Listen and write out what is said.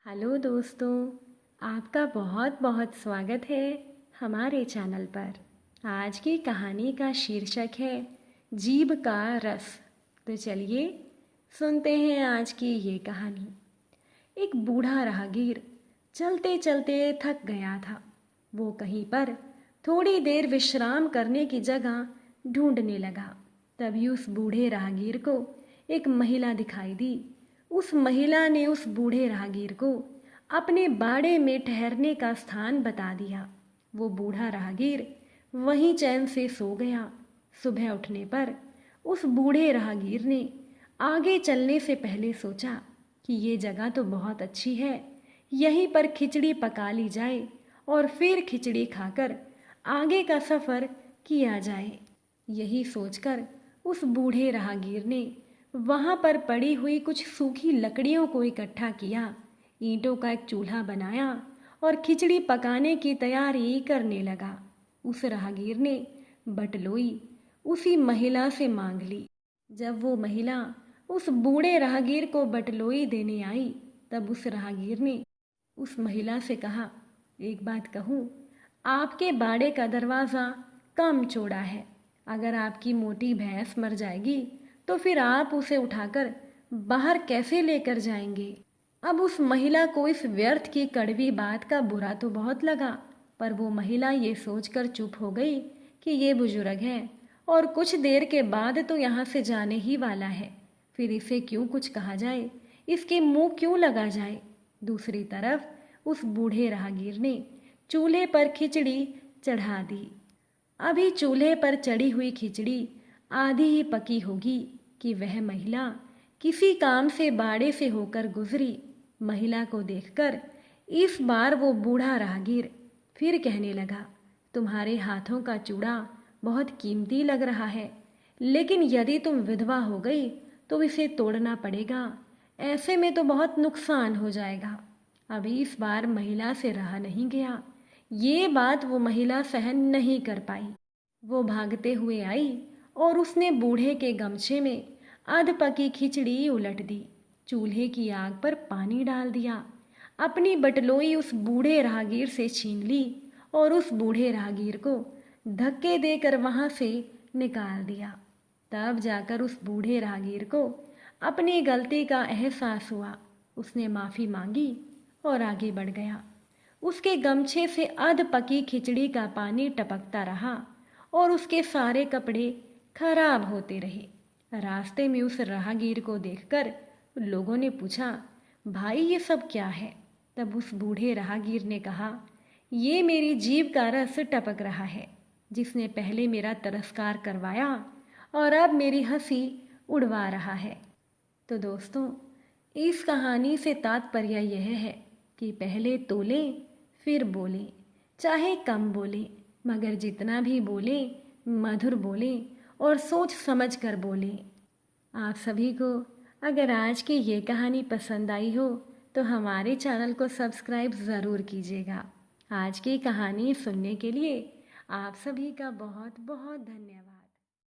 Hello दोस्तों, आपका बहुत बहुत स्वागत है हमारे चैनल पर। आज की कहानी का शीर्षक है जीभ का रस। तो चलिए सुनते हैं आज की ये कहानी। एक बूढ़ा राहगीर चलते चलते थक गया था। वो कहीं पर थोड़ी देर विश्राम करने की जगह ढूंढने लगा। तभी उस बूढ़े राहगीर को एक महिला दिखाई दी। उस महिला ने उस बूढ़े राहगीर को अपने बाड़े में ठहरने का स्थान बता दिया। वो बूढ़ा राहगीर वहीं चैन से सो गया। सुबह उठने पर उस बूढ़े राहगीर ने आगे चलने से पहले सोचा कि ये जगह तो बहुत अच्छी है, यहीं पर खिचड़ी पका ली जाए और फिर खिचड़ी खाकर आगे का सफ़र किया जाए। यही सोचकर उस बूढ़े राहगीर ने वहाँ पर पड़ी हुई कुछ सूखी लकड़ियों को इकट्ठा किया, ईंटों का एक चूल्हा बनाया और खिचड़ी पकाने की तैयारी करने लगा। उस राहगीर ने बटलोई उसी महिला से मांग ली। जब वो महिला उस बूढ़े राहगीर को बटलोई देने आई, तब उस राहगीर ने उस महिला से कहा, एक बात कहूँ, आपके बाड़े का दरवाज़ा कम चौड़ा है। अगर आपकी मोटी भैंस मर जाएगी तो फिर आप उसे उठाकर बाहर कैसे लेकर जाएंगे। अब उस महिला को इस व्यर्थ की कड़वी बात का बुरा तो बहुत लगा, पर वो महिला ये सोचकर चुप हो गई कि ये बुजुर्ग है और कुछ देर के बाद तो यहाँ से जाने ही वाला है, फिर इसे क्यों कुछ कहा जाए, इसके मुंह क्यों लगा जाए। दूसरी तरफ उस बूढ़े राहगीर ने चूल्हे पर खिचड़ी चढ़ा दी। अभी चूल्हे पर चढ़ी हुई खिचड़ी आधी ही पकी होगी कि वह महिला किसी काम से बाड़े से होकर गुजरी। महिला को देखकर इस बार वो बूढ़ा राहगीर फिर कहने लगा, तुम्हारे हाथों का चूड़ा बहुत कीमती लग रहा है, लेकिन यदि तुम विधवा हो गई तो इसे तोड़ना पड़ेगा, ऐसे में तो बहुत नुकसान हो जाएगा। अभी इस बार महिला से रहा नहीं गया। ये बात वो महिला सहन नहीं कर पाई। वो भागते हुए आई और उसने बूढ़े के गमछे में अध पकी खिचड़ी उलट दी, चूल्हे की आग पर पानी डाल दिया, अपनी बटलोई उस बूढ़े राहगीर से छीन ली और उस बूढ़े राहगीर को धक्के देकर वहाँ से निकाल दिया। तब जाकर उस बूढ़े राहगीर को अपनी गलती का एहसास हुआ। उसने माफ़ी मांगी और आगे बढ़ गया। उसके गमछे से अध पकी खिचड़ी का पानी टपकता रहा और उसके सारे कपड़े खराब होते रहे। रास्ते में उस राहगीर को देखकर लोगों ने पूछा, भाई ये सब क्या है। तब उस बूढ़े राहगीर ने कहा, ये मेरी जीभ का रस टपक रहा है, जिसने पहले मेरा तिरस्कार करवाया और अब मेरी हंसी उड़वा रहा है। तो दोस्तों, इस कहानी से तात्पर्य यह है कि पहले तोलें फिर बोलें, चाहे कम बोलें, मगर जितना भी बोलें मधुर बोलें और सोच समझ कर बोलें। आप सभी को अगर आज की ये कहानी पसंद आई हो तो हमारे चैनल को सब्सक्राइब ज़रूर कीजिएगा। आज की कहानी सुनने के लिए आप सभी का बहुत बहुत धन्यवाद।